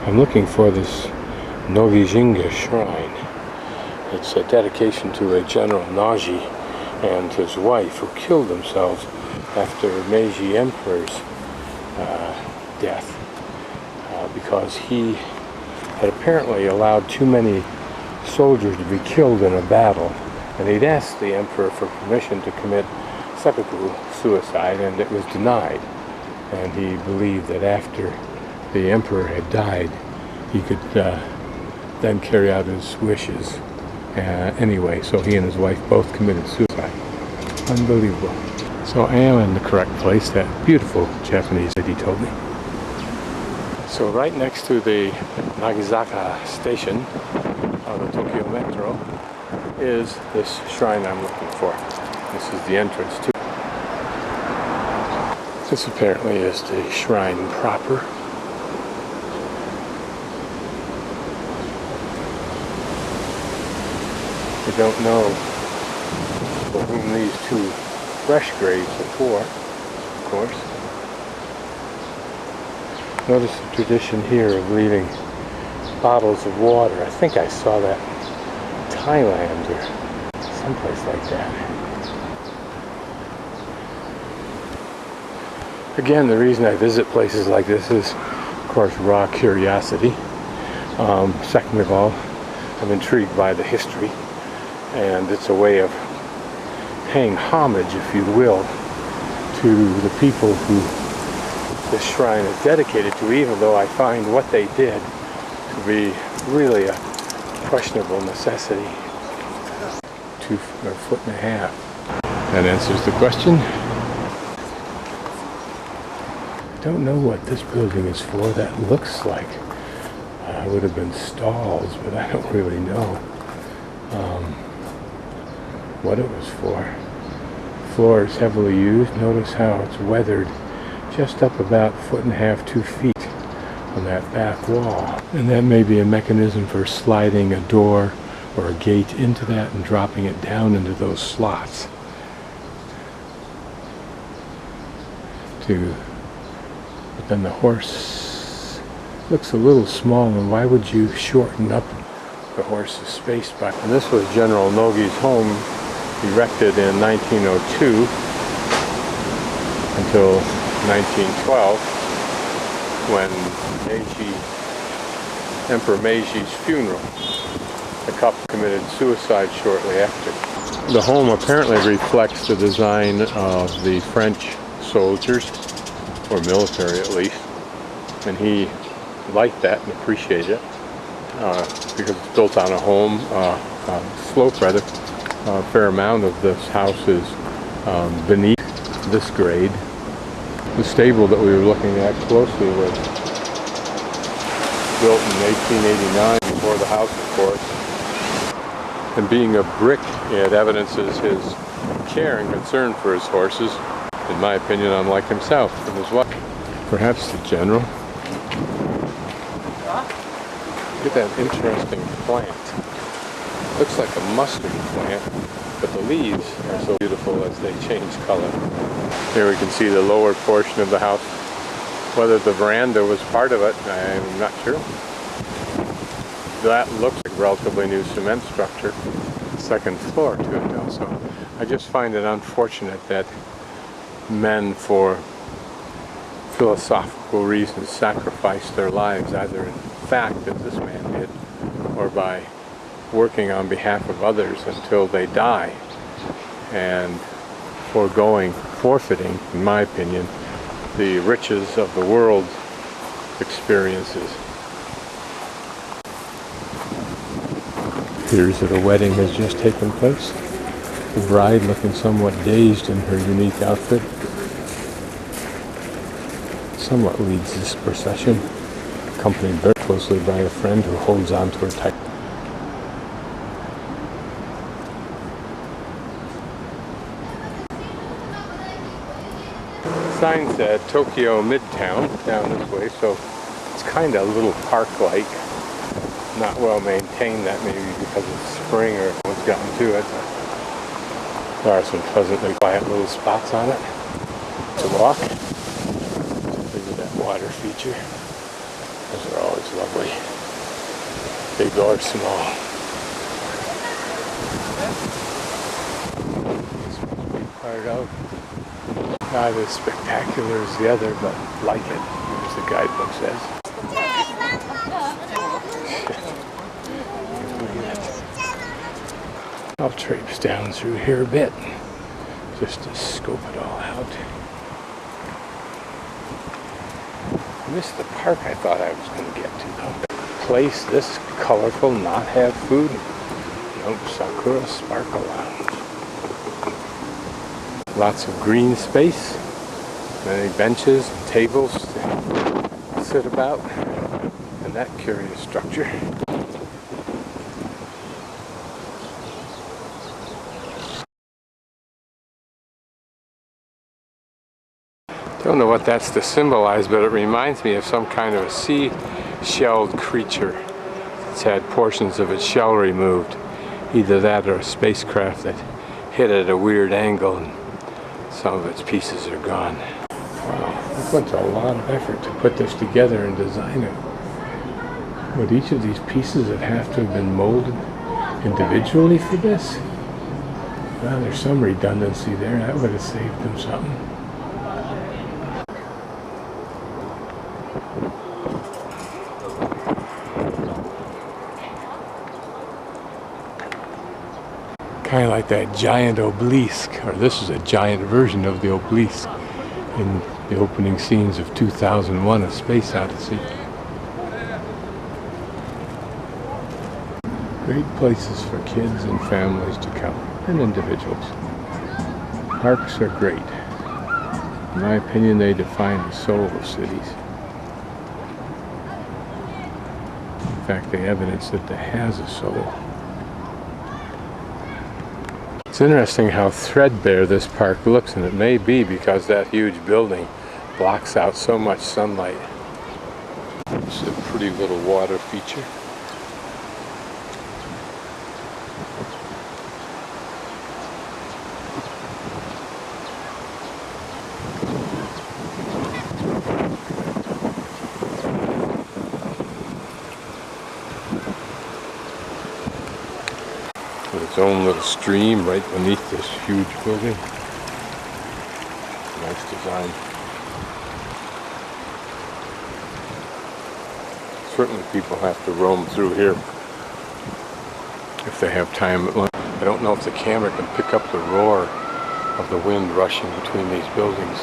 I'm looking for this Nogi-jinga shrine. It's a dedication to a General Nogi and his wife who killed themselves after Meiji Emperor's death because he had apparently allowed too many soldiers to be killed in a battle, and he'd asked the emperor for permission to commit seppuku, suicide, and it was denied. And he believed that after the emperor had died, he could then carry out his wishes. Anyway, so he and his wife both committed suicide. Unbelievable. So I am in the correct place, that beautiful Japanese lady told me. So right next to the Nogizaga station of the Tokyo Metro is this shrine I'm looking for. This is the entrance to it. This apparently is the shrine proper. I don't know for whom these two fresh graves are for, of course. Notice the tradition here of leaving bottles of water. I think I saw that in Thailand or someplace like that. Again, the reason I visit places like this is, of course, raw curiosity. Second of all, I'm intrigued by the history, and it's a way of paying homage, if you will, to the people who this shrine is dedicated to, even though I find what they did to be really a questionable necessity. 2 foot and a half. That answers the question. I don't know what this building is for. That looks like it would have been stalls, but I don't really know what it was for. The floor is heavily used. Notice how it's weathered just up about 1.5 feet, 2 feet on that back wall. And that may be a mechanism for sliding a door or a gate into that and dropping it down into those slots. But then the horse looks a little small, and why would you shorten up the horse's space by? And this was General Nogi's home, erected in 1902 until 1912, when Emperor Meiji's funeral. The couple committed suicide shortly after. The home apparently reflects the design of the French soldiers, or military at least, and he liked that and appreciated it because it's built on a home slope rather. A fair amount of this house is beneath this grade. The stable that we were looking at closely was built in 1889, before the house, of course. And being a brick, it evidences his care and concern for his horses, in my opinion, unlike himself and his wife. Perhaps the general. Look at that interesting plant. Looks like a mustard plant, but the leaves are so beautiful as they change color. Here we can see the lower portion of the house. Whether the veranda was part of it, I'm not sure. That looks like a relatively new cement structure. Second floor to it also. I just find it unfortunate that men, for philosophical reasons, sacrifice their lives, either in fact, as this man did, or by working on behalf of others until they die, and forfeiting, in my opinion, the riches of the world experiences. Here's that a wedding has just taken place. The bride, looking somewhat dazed in her unique outfit, somewhat leads this procession, accompanied very closely by a friend who holds on to her tight. The sign said Tokyo Midtown down this way, so it's kind of a little park-like. Not well maintained, that maybe because it's spring or what's gotten to it. There are some pleasantly quiet little spots on it to walk. Look at that water feature. Those are always lovely, big or small. This must be part of, not as spectacular as the other, but like it, as the guidebook says. I'll traipse down through here a bit, just to scope it all out. I missed the park I thought I was going to get to though. Place this colorful, not have food. Nope, Sakura Sparkle Lounge. Lots of green space, many benches and tables to sit about, and that curious structure. Don't know what that's to symbolize, but it reminds me of some kind of a sea-shelled creature that's had portions of its shell removed. Either that or a spacecraft that hit at a weird angle and some of its pieces are gone. Wow, that went to a lot of effort to put this together and design it. Would each of these pieces have to have been molded individually for this? Well, there's some redundancy there. That would have saved them something. Kind of like that giant obelisk, or this is a giant version of the obelisk in the opening scenes of 2001: A Space Odyssey. Great places for kids and families to come, and individuals. Parks are great. In my opinion, they define the soul of cities. In fact, they evidence that it has a soul. It's interesting how threadbare this park looks, and it may be because that huge building blocks out so much sunlight. It's a pretty little water feature. With its own little stream right beneath this huge building. Nice design. Certainly people have to roam through here if they have time at lunch. I don't know if the camera can pick up the roar of the wind rushing between these buildings.